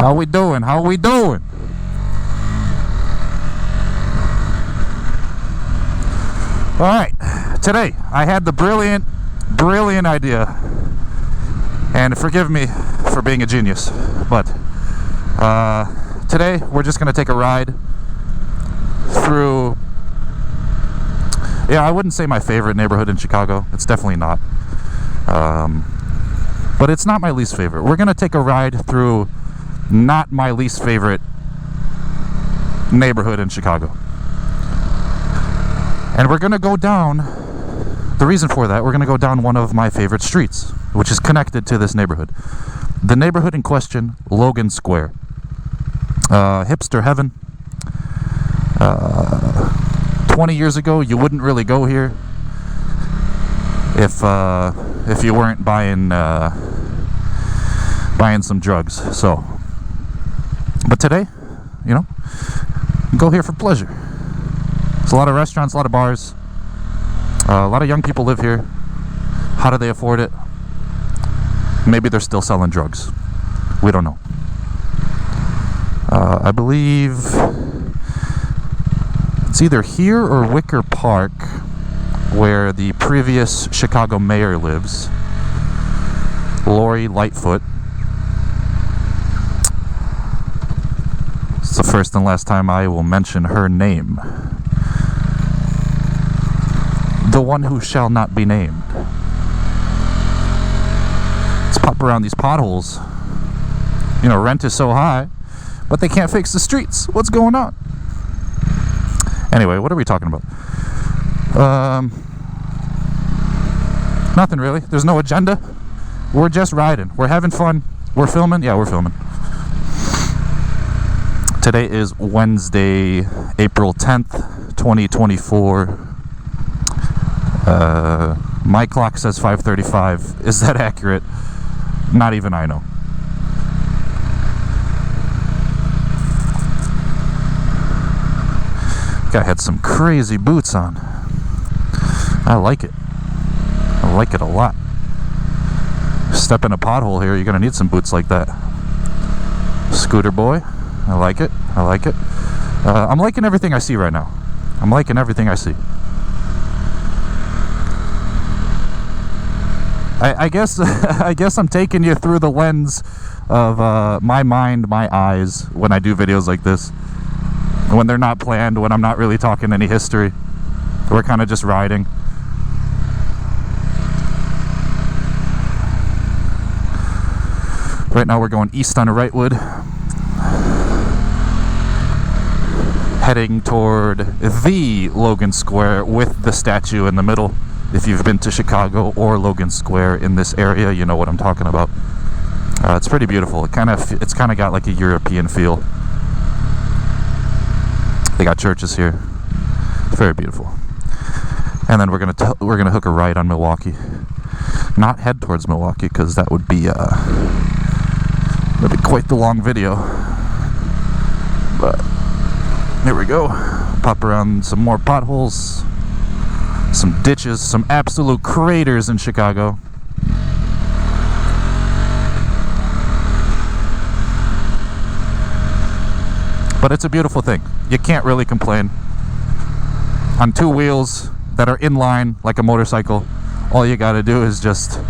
How we doing? How we doing? All right, today I had the brilliant idea, and forgive me for being a genius, but today we're just gonna take a ride through, I wouldn't say my favorite neighborhood in Chicago. It's definitely not, but it's not my least favorite. We're gonna take a ride through not my least favorite neighborhood in Chicago. And we're going to go down, the reason for that, we're going to go down one of my favorite streets, which is connected to this neighborhood. The neighborhood in question, Logan Square. Hipster heaven. 20 years ago, you wouldn't really go here if you weren't buying some drugs. So, but today, you go here for pleasure. There's a lot of restaurants, a lot of bars, a lot of young people live here. How do they afford it? Maybe they're still selling drugs. We don't know. I believe it's either here or Wicker Park where the previous Chicago mayor lives, Lori Lightfoot. It's the first and last time I will mention her name. The one who shall not be named. Let's pop around these potholes. Rent is so high, but they can't fix the streets. What's going on? Anyway, what are we talking about? Nothing really. There's no agenda. We're just riding. We're having fun. We're filming. Yeah, we're filming. Today is Wednesday, April 10th, 2024. My clock says 5:35. Is that accurate? Not even I know. Guy had some crazy boots on. I like it. I like it a lot. Step in a pothole here, you're gonna need some boots like that. Scooter boy. I like it. I like it. I'm liking everything I see right now. I'm liking everything I see. I guess I'm taking you through the lens of my mind, my eyes when I do videos like this. When they're not planned, when I'm not really talking any history. We're kind of just riding. Right now we're going east on Wrightwood. Heading toward the Logan Square with the statue in the middle. If you've been to Chicago or Logan Square in this area, you know what I'm talking about. It's pretty beautiful. It's kind of got like a European feel. They got churches here. It's very beautiful. And then we're gonna hook a right on Milwaukee. Not head towards Milwaukee because that would be quite the long video. But here we go. Pop around some more potholes. Some ditches, some absolute craters in Chicago. But it's a beautiful thing. You can't really complain. On two wheels that are in line like a motorcycle, all you gotta do is just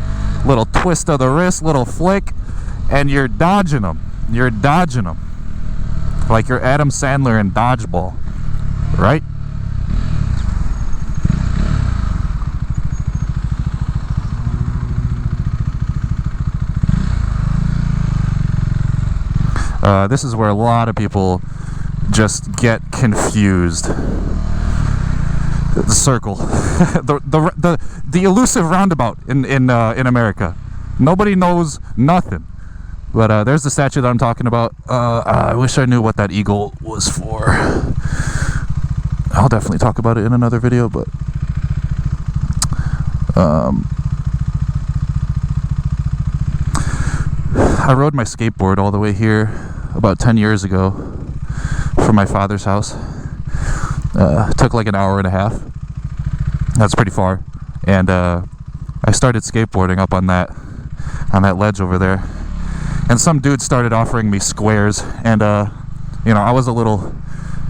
little twist of the wrist, little flick, and you're dodging them. You're dodging them. Like you're Adam Sandler in Dodgeball, right? This is where a lot of people just get confused. The circle, the elusive roundabout in America. Nobody knows nothing. But there's the statue that I'm talking about. I wish I knew what that eagle was for. I'll definitely talk about it in another video, but I rode my skateboard all the way here about 10 years ago from my father's house. It took like an hour and a half. That's pretty far. And I started skateboarding up on that ledge over there. and some dude started offering me squares, and you know, I was a little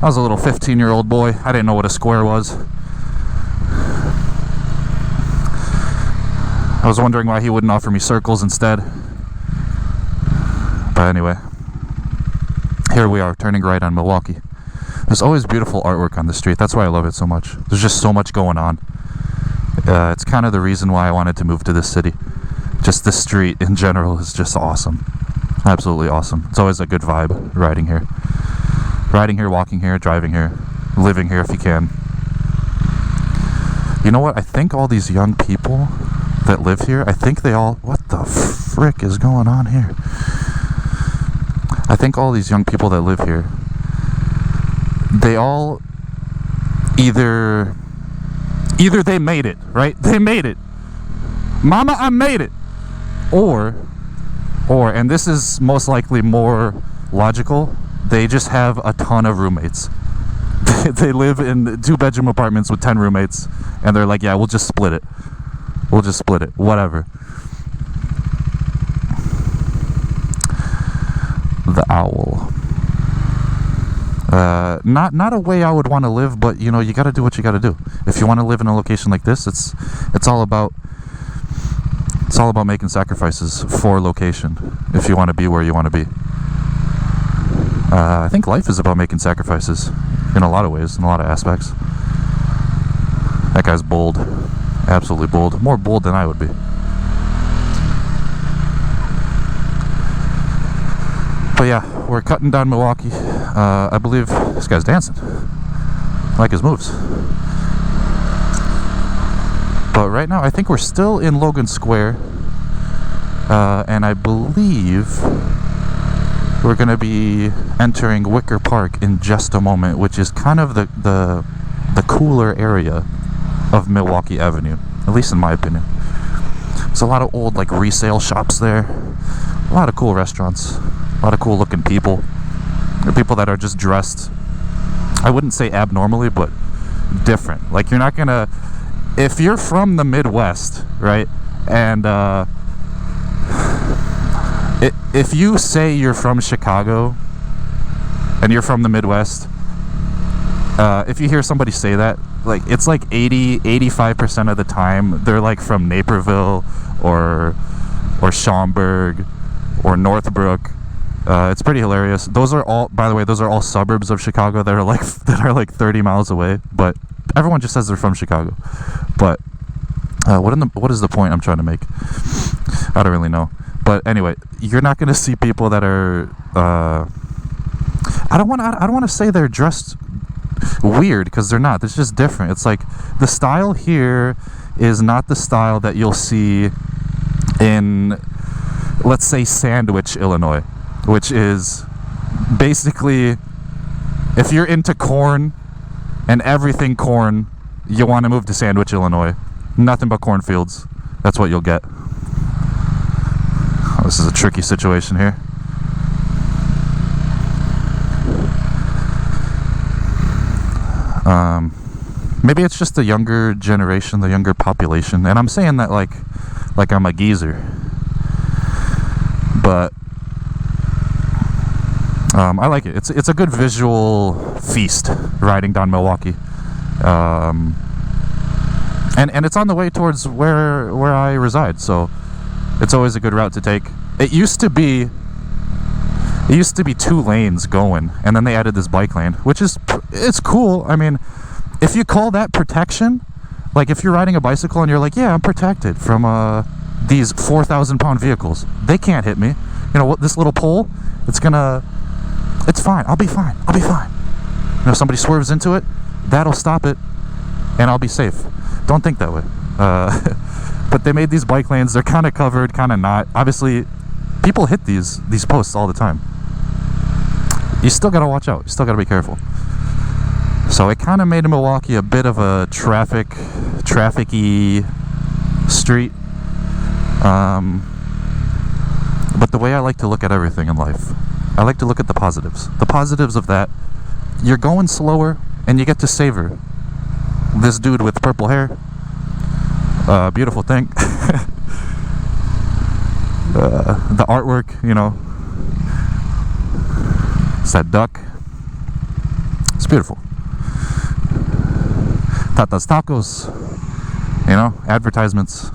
15-year-old boy. I didn't know what a square was. I was wondering why he wouldn't offer me circles instead. But anyway, here we are, turning right on Milwaukee. There's always beautiful artwork on the street. That's why I love it so much. There's just so much going on. It's kind of the reason why I wanted to move to this city. Just the street in general is just awesome. Absolutely awesome. It's always a good vibe riding here. Riding here, walking here, driving here, living here if you can. You know what? I think all these young people that live here, I think they all... What the frick is going on here? I think all these young people that live here, they all either they made it, right? They made it. Mama, I made it. Or, and this is most likely more logical, they just have a ton of roommates. They live in 2-bedroom apartments with 10 roommates, and they're like, yeah, we'll just split it. We'll just split it. Whatever. The owl. Not a way I would want to live, but you know, you got to do what you got to do. If you want to live in a location like this, it's all about making sacrifices for location. If you want to be where you want to be, I think life is about making sacrifices in a lot of ways, in a lot of aspects. That guy's bold, absolutely bold, more bold than I would be. But yeah, we're cutting down Milwaukee. I believe this guy's dancing. I like his moves. But right now, I think we're still in Logan Square. And I believe we're going to be entering Wicker Park in just a moment, which is kind of the cooler area of Milwaukee Avenue, at least in my opinion. There's a lot of old like resale shops there, a lot of cool restaurants, a lot of cool looking people. There are people that are just dressed, I wouldn't say abnormally, but different. Like, you're not gonna, if you're from the Midwest, right, and if you say you're from Chicago and you're from the Midwest, if you hear somebody say that, like, it's like 85% of the time they're like from Naperville or Schaumburg or Northbrook. It's pretty hilarious. Those are all, by the way, those are all suburbs of Chicago that are like 30 miles away, but everyone just says they're from Chicago. But what is the point I'm trying to make? I don't really know. But anyway, you're not going to see people that are I don't want to say they're dressed weird, because they're not. It's just different. It's like the style here is not the style that you'll see in, let's say, Sandwich, Illinois, which is basically, if you're into corn and everything corn, you want to move to Sandwich, Illinois. Nothing but cornfields. That's what you'll get. Oh, this is a tricky situation here. Maybe it's just the younger generation, the younger population, and I'm saying that like I'm a geezer. But I like it. It's a good visual feast riding down Milwaukee, and it's on the way towards where I reside, so it's always a good route to take. It used to be 2 lanes going, and then they added this bike lane, which it's cool. I mean, if you call that protection, like if you're riding a bicycle and you're like, yeah, I'm protected from these 4,000-pound vehicles, they can't hit me. You know what? This little pole, it's fine. I'll be fine. You know, somebody swerves into it, that'll stop it, and I'll be safe. Don't think that way. But they made these bike lanes. They're kind of covered, kind of not. Obviously, people hit these posts all the time. You still gotta watch out. You still gotta be careful. So it kind of made Milwaukee a bit of a traffic-y street. But the way I like to look at everything in life, I like to look at the positives. The positives of that, you're going slower and you get to savor this dude with purple hair. Beautiful thing. The artwork, you know, It's that duck. It's beautiful. Tata's Tacos. You know, advertisements.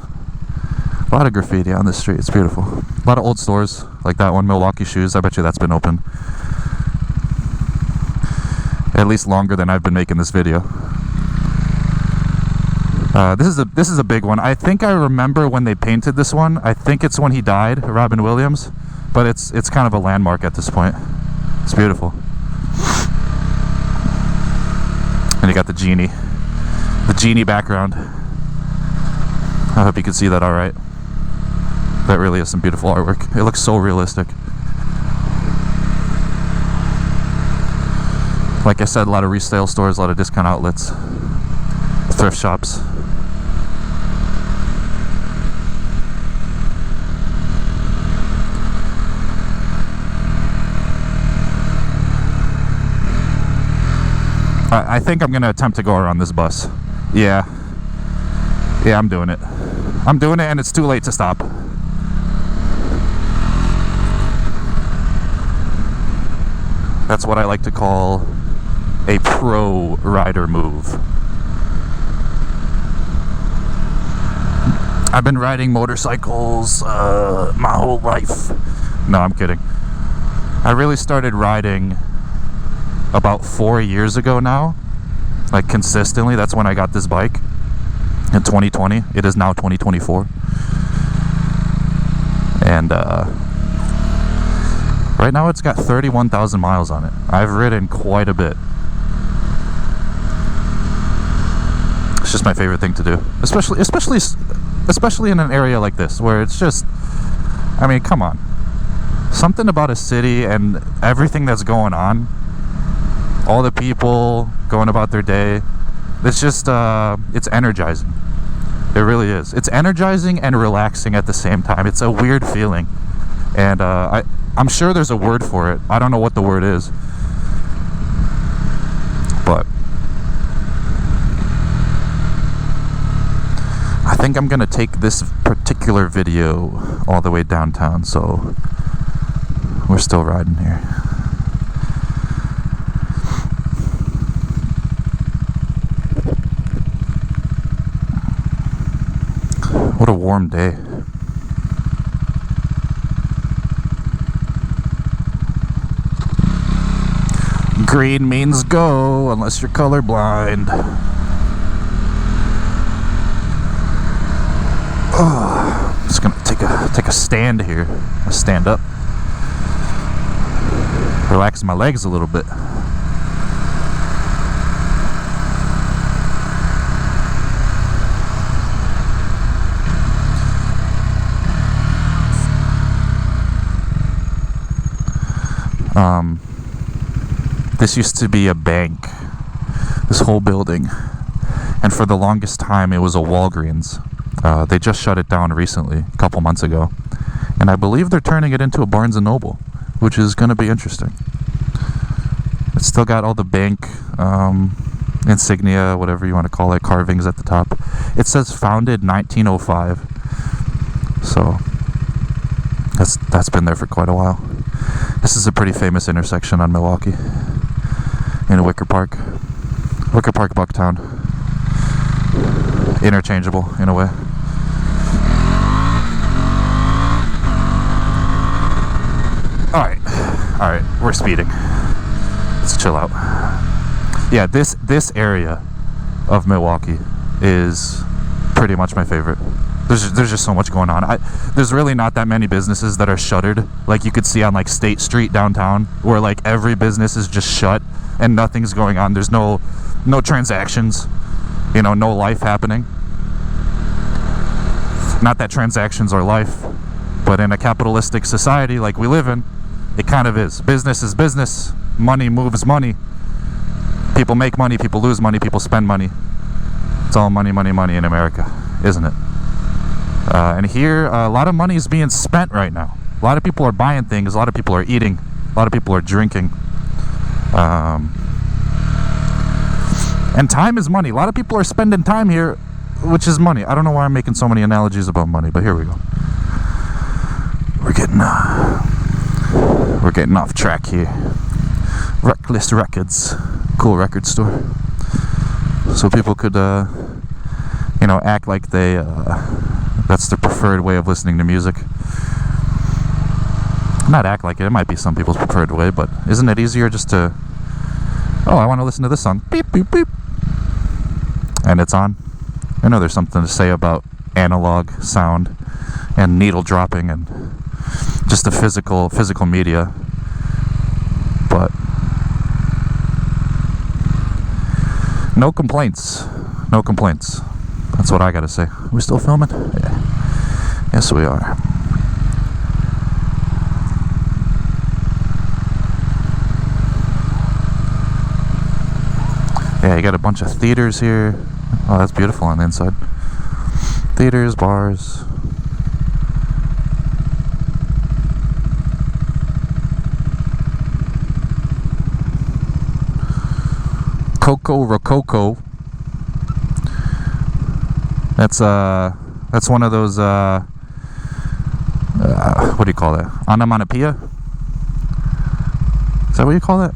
A lot of graffiti on this street. It's beautiful. A lot of old stores, like that one, Milwaukee Shoes. I bet you that's been open at least longer than I've been making this video. This is a big one. I think I remember when they painted this one. I think it's when he died, Robin Williams. But it's kind of a landmark at this point. It's beautiful. And you got the genie background. I hope you can see that all right. That really is some beautiful artwork. It looks so realistic. Like I said, a lot of resale stores, a lot of discount outlets, thrift shops. I think I'm going to attempt to go around this bus. Yeah, I'm doing it. I'm doing it, and it's too late to stop. That's what I like to call a pro rider move. I've been riding motorcycles my whole life. No, I'm kidding. I really started riding about 4 years ago now, like consistently. That's when I got this bike in 2020. It is now 2024, and right now it's got 31,000 miles on it. I've ridden quite a bit. It's just my favorite thing to do, especially in an area like this where it's just, I mean, come on, something about a city and everything that's going on, all the people going about their day, it's just it's energizing. It really is. It's energizing and relaxing at the same time. It's a weird feeling, and I'm sure there's a word for it. I don't know what the word is, but I think I'm gonna take this particular video all the way downtown, so we're still riding here. What a warm day. Green means go, unless you're colorblind. Oh, I'm just gonna take a stand here. I'll stand up. Relax my legs a little bit. This used to be a bank, this whole building, and for the longest time it was a Walgreens. They just shut it down recently, a couple months ago, and I believe they're turning it into a Barnes & Noble, which is going to be interesting. It's still got all the bank insignia, whatever you want to call it, carvings at the top. It says founded 1905, so that's been there for quite a while. This is a pretty famous intersection on Milwaukee, in Wicker Park, Bucktown. Interchangeable in a way. All right, we're speeding. Let's chill out. Yeah, this area of Milwaukee is pretty much my favorite. There's just so much going on. There's really not that many businesses that are shuttered, like you could see on like State Street downtown, where like every business is just shut and nothing's going on. There's no transactions, you know, no life happening. Not that transactions are life, but in a capitalistic society like we live in, it kind of is. Business is business. Money moves money. People make money, people lose money, people spend money. It's all money, money, money in America, isn't it? And here, a lot of money is being spent right now. A lot of people are buying things, a lot of people are eating, a lot of people are drinking. And time is money. A lot of people are spending time here, which is money. I don't know why I'm making so many analogies about money, but here we go. We're getting off track here. Reckless Records, cool record store. So people could, you know, act like they, that's their preferred way of listening to music. Not act like it. It might be some people's preferred way, but isn't it easier just to, oh, I want to listen to this song, beep, beep, beep, and it's on. I know there's something to say about analog sound and needle dropping and just the physical media, but no complaints. No complaints. That's what I gotta say. Are we still filming? Yeah. Yes, we are. Yeah, you got a bunch of theaters here. Oh, that's beautiful on the inside. Theaters, bars. Coco Rococo. That's one of those what do you call that? Onomatopoeia? Is that what you call that?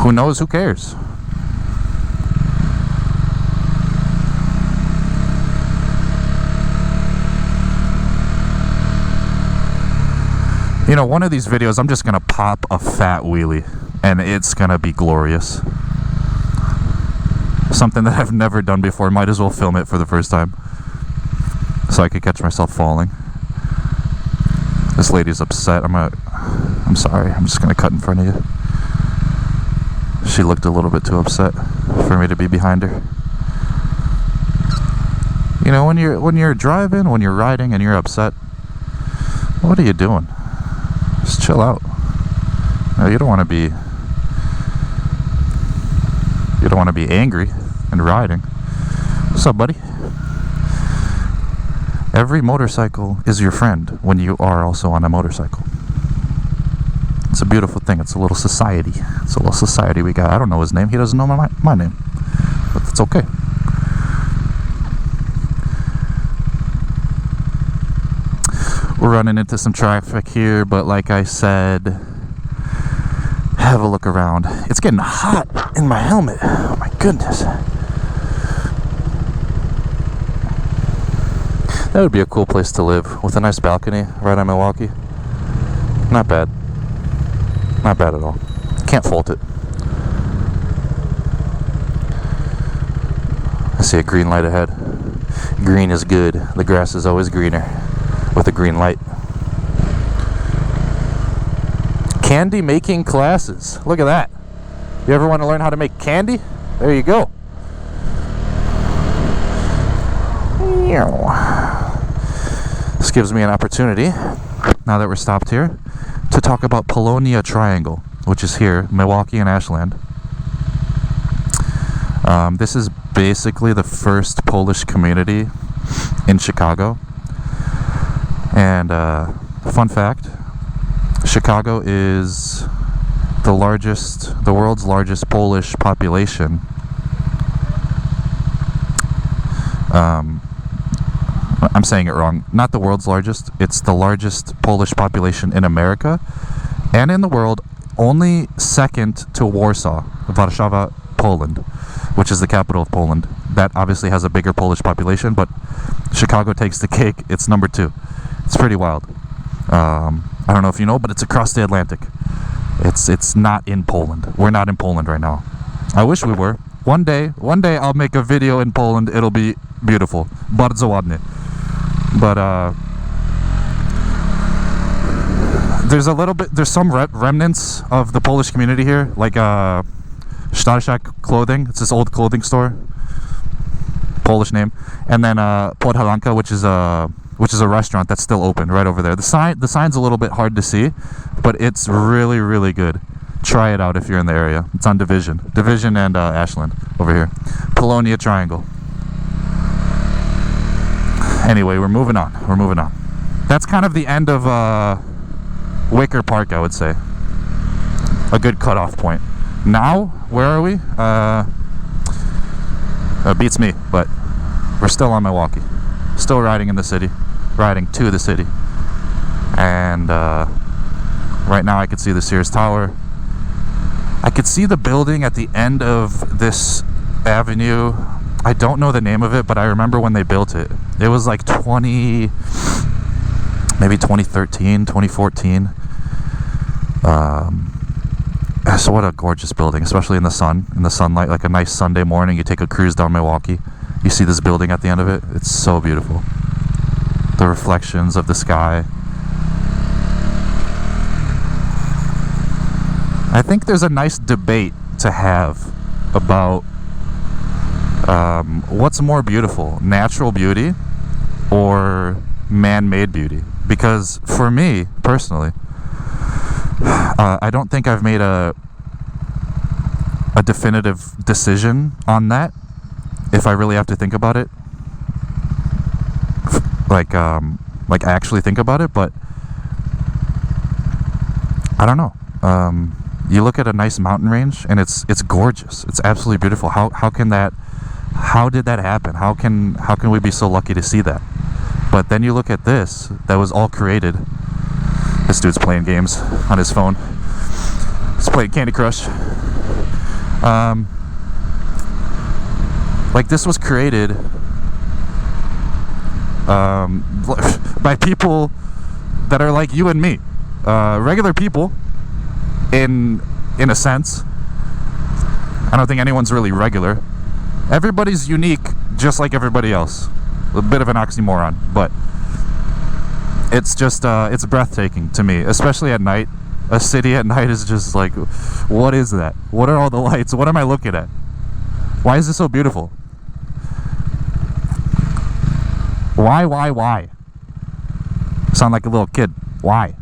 Who knows? Who cares? You know, one of these videos I'm just gonna pop a fat wheelie and it's gonna be glorious. Something that I've never done before. Might as well film it for the first time so I could catch myself falling. This lady's upset. I'm sorry, I'm just gonna cut in front of you. She looked a little bit too upset for me to be behind her. You know, when you're driving, when you're riding and you're upset, what are you doing? Just chill out. You don't want to be angry and riding. What's up, buddy? Every motorcycle is your friend when you are also on a motorcycle. It's a beautiful thing. It's a little society. It's a little society we got. I don't know his name. He doesn't know my name. But it's okay. We're running into some traffic here, but like I said, have a look around. It's getting hot in my helmet. Oh my goodness. That would be a cool place to live, with a nice balcony right on Milwaukee. Not bad. Not bad at all. Can't fault it. I see a green light ahead. Green is good. The grass is always greener with a green light. Candy making classes. Look at that. You ever want to learn how to make candy? There you go. This gives me an opportunity, now that we're stopped here, to talk about Polonia Triangle, which is here, Milwaukee and Ashland. This is basically the first Polish community in Chicago. And fun fact, Chicago is the world's largest Polish population. I'm saying it wrong. Not the world's largest. It's the largest Polish population in America and in the world, only second to Warsaw, Warszawa, Poland, which is the capital of Poland. That obviously has a bigger Polish population, but Chicago takes the cake. It's number 2. It's pretty wild. I don't know if you know, but it's across the Atlantic. It's not in Poland. We're not in Poland right now. I wish we were. One day I'll make a video in Poland. It'll be beautiful. Bardzo ładnie. But there's some remnants of the Polish community here, like Starszak Clothing. It's this old clothing store, Polish name, and then Podhalanka, which is a restaurant that's still open right over there. The sign's a little bit hard to see, but it's really, really good. Try it out if you're in the area. It's on Division and Ashland over here. Polonia Triangle. Anyway, we're moving on. That's kind of the end of Wicker Park, I would say. A good cutoff point. Now, where are we? Beats me, but we're still on Milwaukee. Still riding in the city. Riding to the city. And right now I could see the Sears Tower. I could see the building at the end of this avenue. I don't know the name of it, but I remember when they built it. It was like maybe 2013, 2014. So what a gorgeous building, especially in the sunlight, like a nice Sunday morning. You take a cruise down Milwaukee, you see this building at the end of it. It's so beautiful. The reflections of the sky. I think there's a nice debate to have about what's more beautiful, natural beauty or man-made beauty. Because for me, personally, I don't think I've made a definitive decision on that, if I really have to think about it. Like actually think about it, but I don't know. You look at a nice mountain range and it's gorgeous. It's absolutely beautiful. How did that happen? How can we be so lucky to see that? But then you look at this, that was all created. This dude's playing games on his phone. He's playing Candy Crush. Like, this was created by people that are like you and me, regular people. In a sense, I don't think anyone's really regular. Everybody's unique, just like everybody else. A bit of an oxymoron, but it's just it's breathtaking to me, especially at night. A city at night is just like, what is that? What are all the lights? What am I looking at? Why is this so beautiful? Why? Sound like a little kid. Why?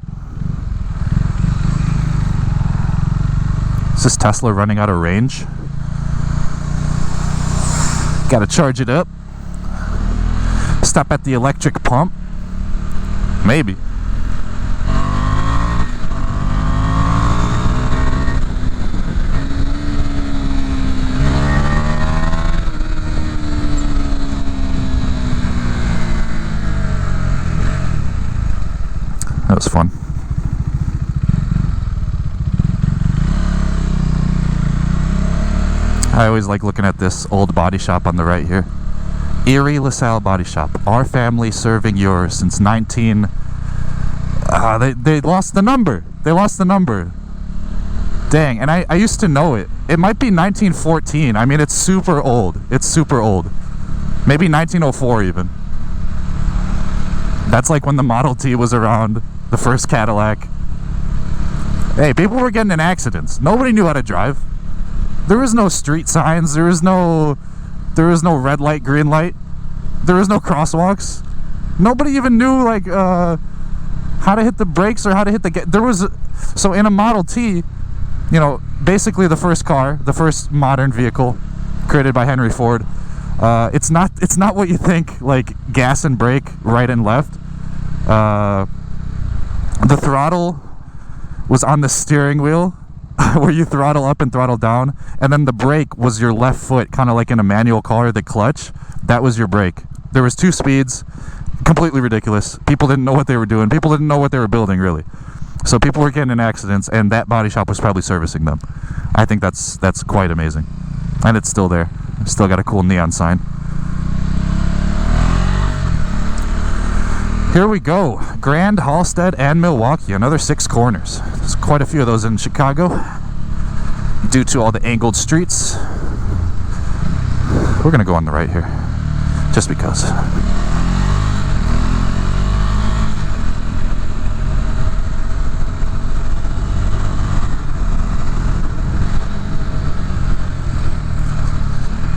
Is this Tesla running out of range? Gotta charge it up. Stop at the electric pump? Maybe. That was fun. I always like looking at this old body shop on the right here. Erie LaSalle Body Shop. Our family serving yours since 19... They lost the number. They lost the number. Dang, and I used to know it. It might be 1914. I mean, it's super old. It's super old. Maybe 1904 even. That's like when the Model T was around. The first Cadillac. Hey, people were getting in accidents. Nobody knew how to drive. There was no street signs. There was no red light, green light. There was no crosswalks. Nobody even knew like how to hit the brakes or how to hit the so in a Model T, you know, basically the first car, the first modern vehicle created by Henry Ford. It's not what you think, like gas and brake, right and left. The throttle was on the steering wheel where you throttle up and throttle down, and then the brake was your left foot, kind of like in a manual car, the clutch. That was your brake. There was 2 speeds. Completely ridiculous. People didn't know what they were doing. People didn't know what they were building, really. So people were getting in accidents, and that body shop was probably servicing them. I think that's quite amazing. And it's still there. It's still got a cool neon sign. Here we go. Grand, Halstead, and Milwaukee. Another 6 corners. There's quite a few of those in Chicago due to all the angled streets. We're going to go on the right here, just because.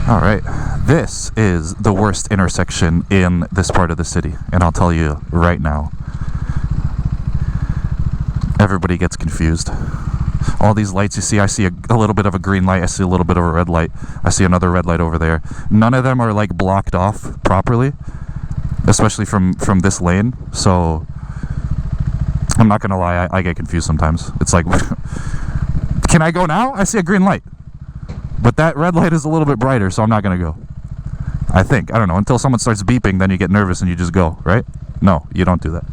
Alright, this is the worst intersection in this part of the city, and I'll tell you right now. Everybody gets confused. All these lights you see, I see a little bit of a green light, I see a little bit of a red light, I see another red light over there. None of them are like blocked off properly, especially from this lane, so I'm not gonna lie, I get confused sometimes. It's like, can I go now? I see a green light. But that red light is a little bit brighter, so I'm not going to go. I think. I don't know. Until someone starts beeping, then you get nervous and you just go, right? No, you don't do that.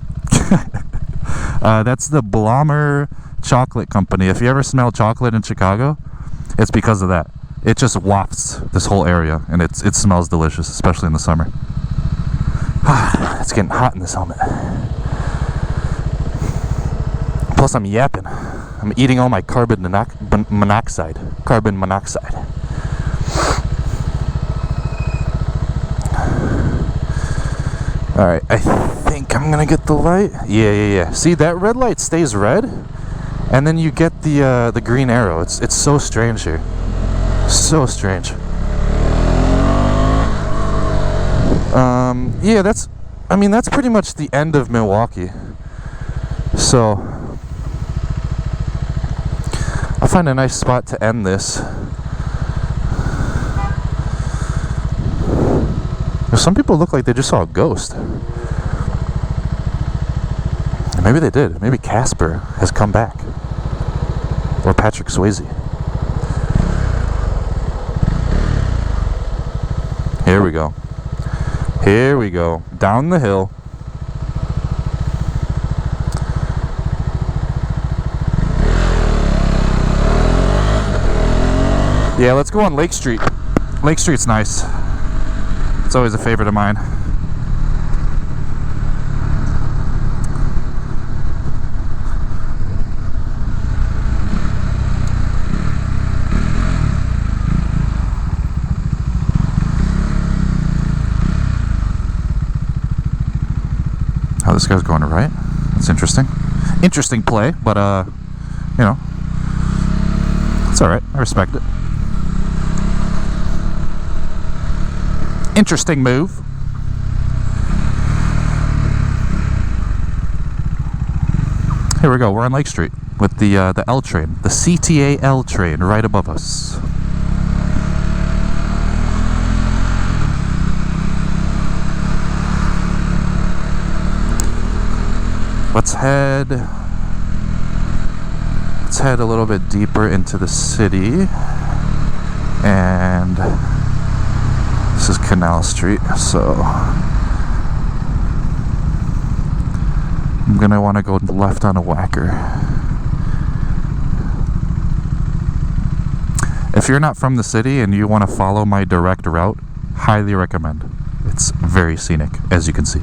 That's the Blommer Chocolate Company. If you ever smell chocolate in Chicago, it's because of that. It just wafts this whole area, and it smells delicious, especially in the summer. It's getting hot in this helmet. Plus, I'm yapping. I'm eating all my carbon monoxide. Carbon monoxide. Alright, I think I'm gonna get the light. Yeah. See, that red light stays red, and then you get the green arrow. It's so strange here. So strange. Yeah, that's pretty much the end of Milwaukee. So I'll find a nice spot to end this. Some people look like they just saw a ghost. Maybe they did. Maybe Casper has come back. Or Patrick Swayze. Here we go. Here we go. Down the hill. Yeah, let's go on Lake Street. Lake Street's nice. It's always a favorite of mine. Oh, this guy's going to right. That's interesting. Interesting play, but you know, it's all right. I respect it. Interesting move. Here we go. We're on Lake Street with the L train, the CTA L train, right above us. Let's head a little bit deeper into the city, and this is Canal Street, so I'm gonna want to go left on a whacker. If you're not from the city and you want to follow my direct route, highly recommend. It's very scenic, as you can see.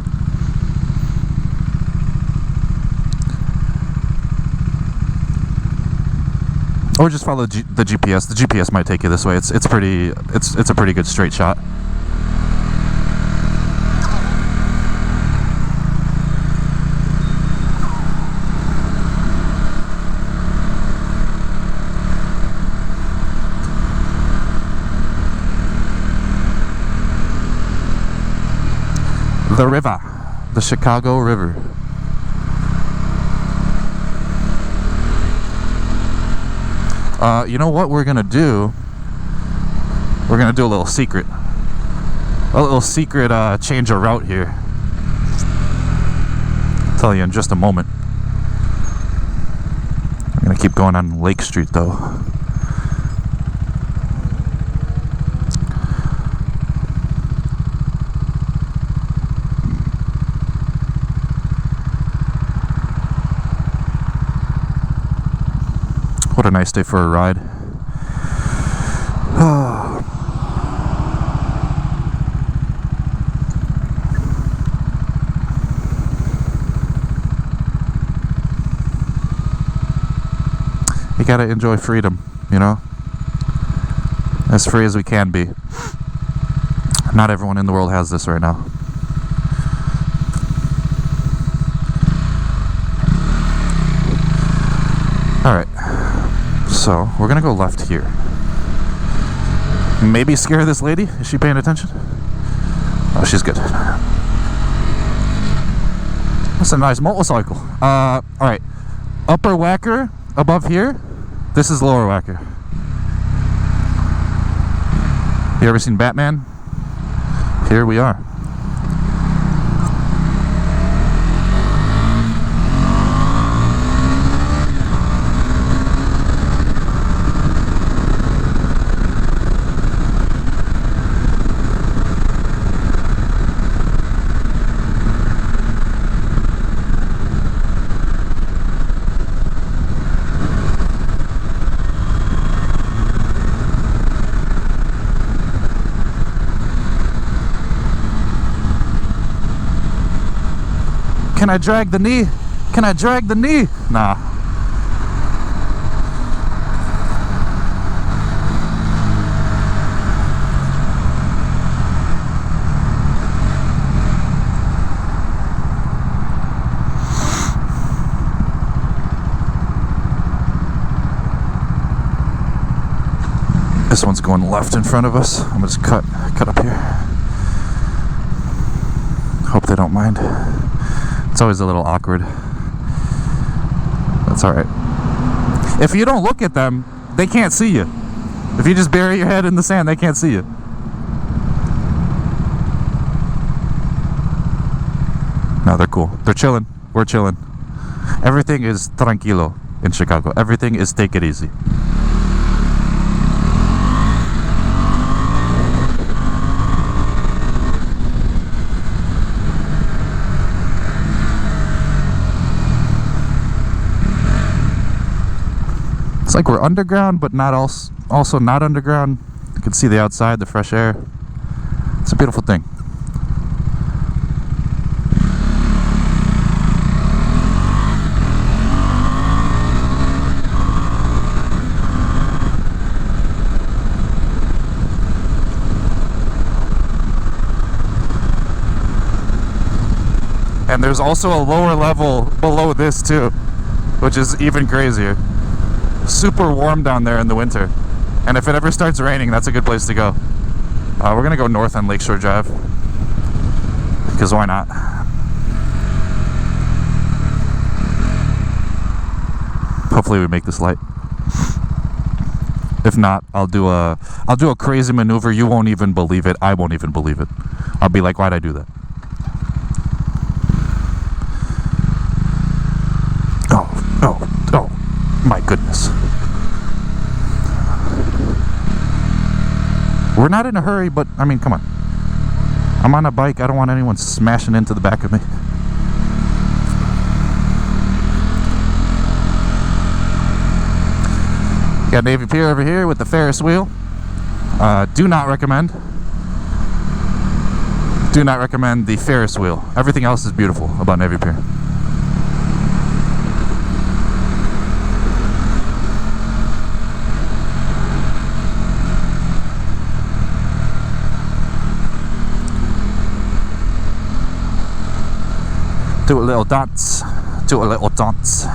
Or just follow the GPS. The GPS might take you this way. It's a pretty good straight shot. The river, the Chicago River. You know what we're gonna do? We're gonna do a little secret change of route here. I'll tell you in just a moment. I'm gonna keep going on Lake Street though. What a nice day for a ride. You gotta enjoy freedom, you know? As free as we can be. Not everyone in the world has this right now. Alright. So, we're gonna go left here. Maybe scare this lady? Is she paying attention? Oh, she's good. That's a nice motorcycle. Alright. Upper Wacker above here. This is Lower Wacker. You ever seen Batman? Here we are. Can I drag the knee? Can I drag the knee? Nah. This one's going left in front of us. I'm gonna just cut up here. Hope they don't mind. It's always a little awkward. That's alright. If you don't look at them, they can't see you. If you just bury your head in the sand, they can't see you. No, they're cool. They're chilling. We're chilling. Everything is tranquilo in Chicago. Everything is take it easy. It's like we're underground, but not also not underground. You can see the outside, the fresh air. It's a beautiful thing. And there's also a lower level below this too, which is even crazier. Super warm down there in the winter, and if it ever starts raining, that's a good place to go. We're gonna go north on Lakeshore Drive because why not? Hopefully we make this light. If not, I'll do a crazy maneuver. You won't even believe it. I won't even believe it. I'll be like, why'd I do that? Oh, my goodness. We're not in a hurry, but I mean, come on. I'm on a bike. I don't want anyone smashing into the back of me. Got Navy Pier over here with the Ferris wheel. Do not recommend. Do not recommend the Ferris wheel. Everything else is beautiful about Navy Pier. Do a little dance. Do a little dance.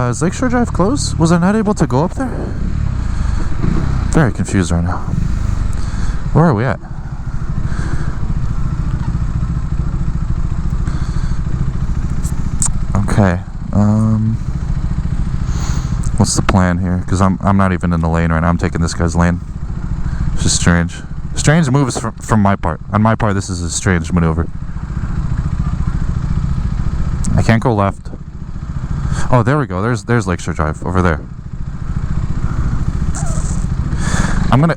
Is Lakeshore Drive closed? Was I not able to go up there? Very confused right now. Where are we at? Okay. What's the plan here? Because I'm not even in the lane right now. I'm taking this guy's lane. It's just strange. Strange moves from my part. On my part, this is a strange maneuver. I can't go left. Oh, there we go. There's Lakeshore Drive over there. I'm gonna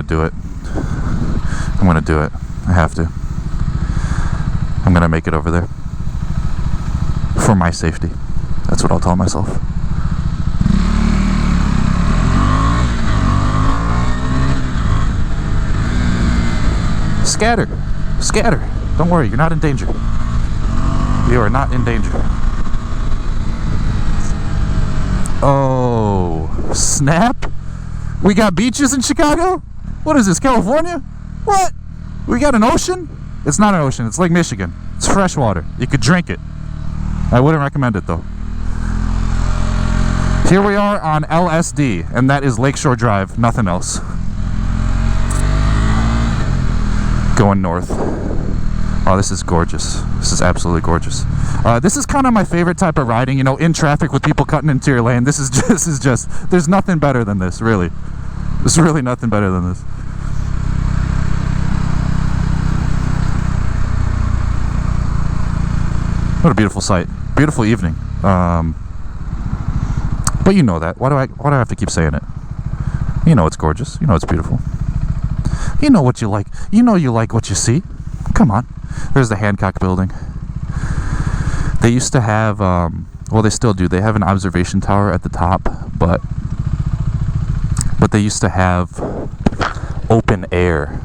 do it. I'm gonna do it. I have to. I'm gonna make it over there. For my safety. That's what I'll tell myself. Scatter. Scatter. Don't worry, you're not in danger. You are not in danger. Oh, snap. We got beaches in Chicago? What is this, California? What? We got an ocean? It's not an ocean, it's Lake Michigan. It's fresh water. You could drink it. I wouldn't recommend it though. Here we are on LSD, and that is Lakeshore Drive, nothing else. Going north. Oh, this is gorgeous. This is absolutely gorgeous. This is kind of my favorite type of riding, you know, in traffic with people cutting into your lane. This is just, there's nothing better than this, really. There's really nothing better than this. What a beautiful sight. Beautiful evening. But you know that. Why do I have to keep saying it? You know it's gorgeous. You know it's beautiful. You know what you like. You know you like what you see. Come on. There's the Hancock building. They used to have, well, they still do. They have an observation tower at the top, but they used to have open air.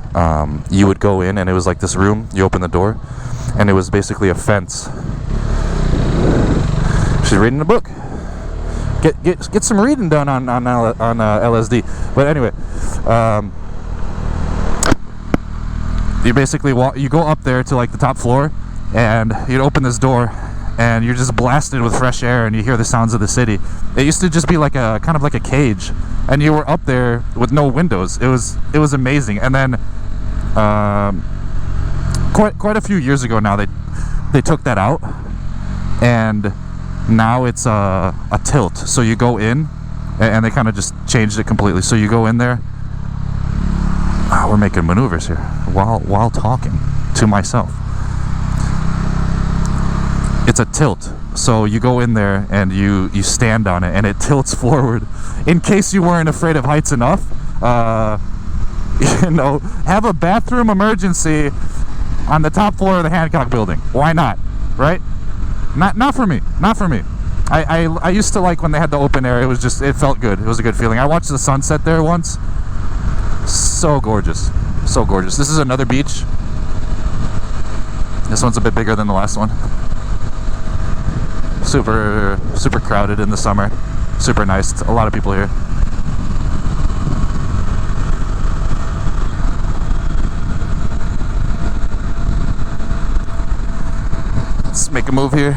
You would go in, and it was like this room. You open the door, and it was basically a fence. She's reading a book. Get some reading done on LSD. But anyway, you basically you go up there to like the top floor, and you'd open this door, and you're just blasted with fresh air, and you hear the sounds of the city. It used to just be like a kind of like a cage, and you were up there with no windows. It was amazing. And then quite a few years ago now, they took that out, and now it's a tilt. So you go in, and they kind of just changed it completely. So you go in there. We're making maneuvers here while talking to myself. It's a tilt. So you go in there and you stand on it, and it tilts forward. In case you weren't afraid of heights enough, have a bathroom emergency on the top floor of the Hancock building. Why not? Right? Not for me. Not for me. I used to like when they had the open air. It felt good. It was a good feeling. I watched the sunset there once. So gorgeous. So gorgeous. This is another beach. This one's a bit bigger than the last one. Super crowded in the summer. Super nice. A lot of people here. Let's make a move here.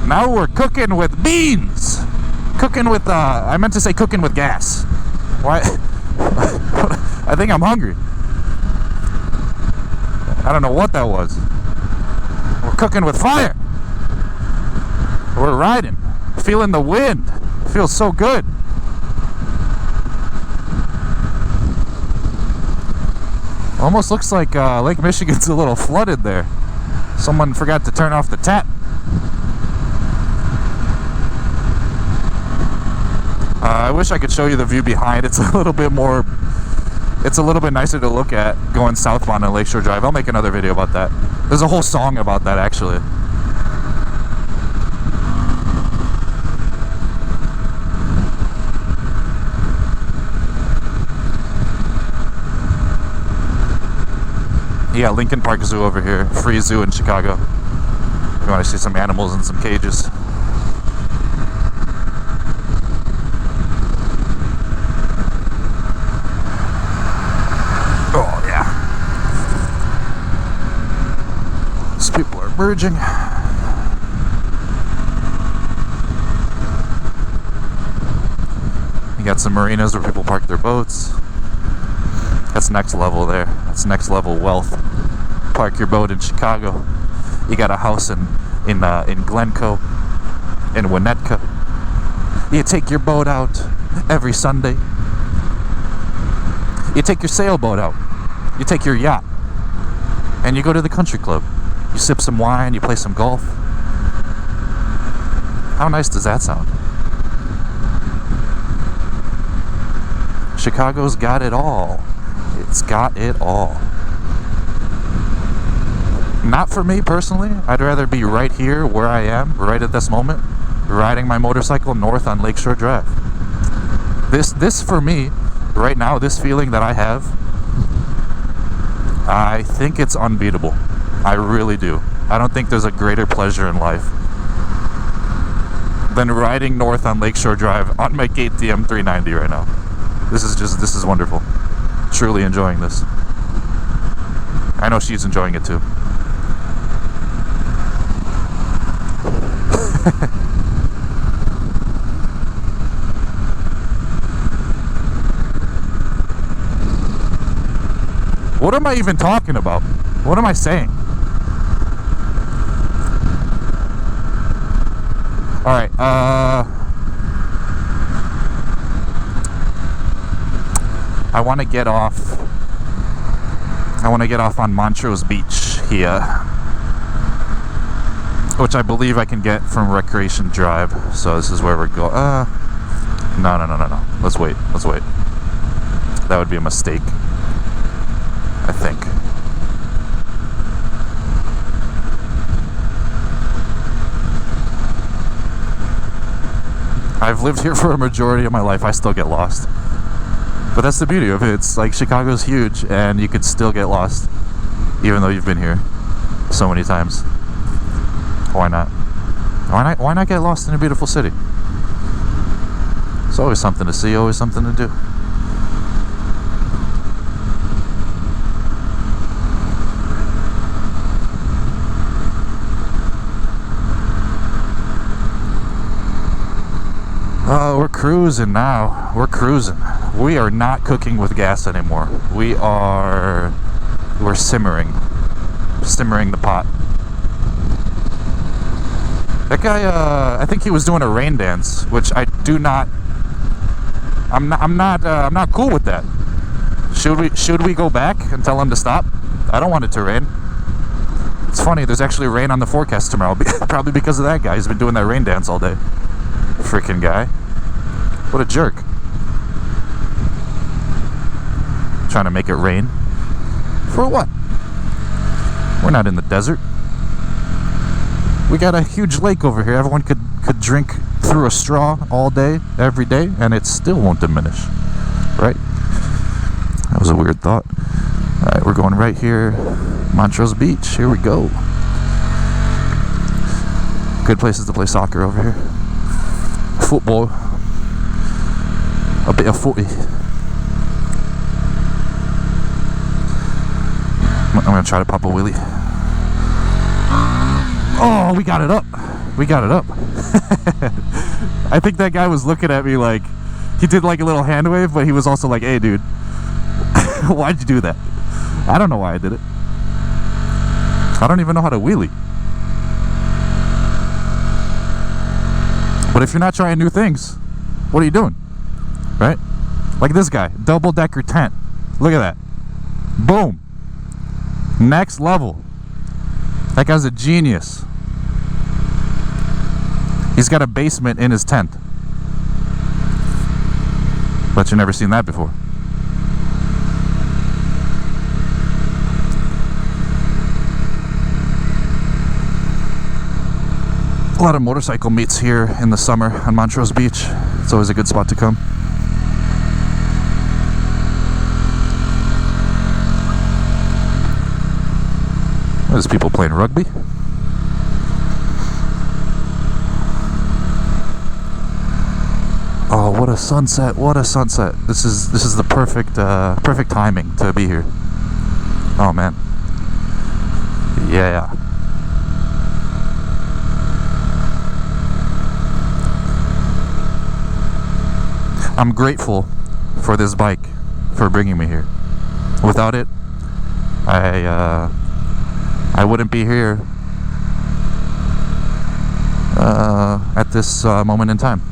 Now we're cooking with beans. Cooking with, I meant to say cooking with gas. Why? I think I'm hungry. I don't know what that was. We're cooking with fire. We're riding. Feeling the wind. Feels so good. Almost looks like Lake Michigan's a little flooded there. Someone forgot to turn off the tap. I wish I could show you the view behind. It's a little bit nicer to look at going southbound on Lakeshore Drive. I'll make another video about that. There's a whole song about that, actually. Yeah, Lincoln Park Zoo over here. Free zoo in Chicago. If you want to see some animals in some cages. People are merging. You got some marinas where people park their boats. That's next level there. That's next level wealth. Park your boat in Chicago. You got a house in Glencoe, in Winnetka. You take your boat out every Sunday. You take your sailboat out. You take your yacht, and you go to the country club. You sip some wine, you play some golf. How nice does that sound? Chicago's got it all. It's got it all. Not for me personally. I'd rather be right here where I am, right at this moment, riding my motorcycle north on Lakeshore Drive. This for me, right now, this feeling that I have, I think it's unbeatable. I really do. I don't think there's a greater pleasure in life than riding north on Lakeshore Drive on my KTM 390 right now. This is wonderful. Truly enjoying this. I know she's enjoying it too. What am I even talking about? What am I saying? Alright, I want to get off on Montrose Beach here. which I believe I can get from Recreation Drive. So this is where we're going. No. Let's wait. That would be a mistake, I think. I've lived here for a majority of my life. I still get lost. But that's the beauty of it. It's like Chicago's huge and you could still get lost even though you've been here so many times. Why not? Why not get lost in a beautiful city? It's always something to see, always something to do. Oh, we're cruising now. We're cruising. We are not cooking with gas anymore. We're simmering the pot. That guy, I think he was doing a rain dance, which I do not. I'm not cool with that. Should we go back and tell him to stop? I don't want it to rain. It's funny. There's actually rain on the forecast tomorrow, probably because of that guy. He's been doing that rain dance all day. Freaking guy. What a jerk. Trying to make it rain. For what? We're not in the desert. We got a huge lake over here. Everyone could drink through a straw all day, every day, and it still won't diminish. Right? That was a weird thought. Alright, we're going right here. Montrose Beach. Here we go. Good places to play soccer over here. Football. A bit of footy. I'm gonna try to pop a wheelie. Oh, we got it up. I think that guy was looking at me like, he did like a little hand wave, but he was also like, hey dude, why'd you do that? I don't know why I did it. I don't even know how to wheelie. But if you're not trying new things, what are you doing? Right? Like this guy, double-decker tent. Look at that. Boom. Next level. That guy's a genius. He's got a basement in his tent. Bet you've never seen that before. A lot of motorcycle meets here in the summer on Montrose Beach. It's always a good spot to come. There's people playing rugby. Oh, what a sunset! What a sunset! This is the perfect timing to be here. Oh man, yeah. I'm grateful for this bike for bringing me here. Without it, I wouldn't be here at this moment in time.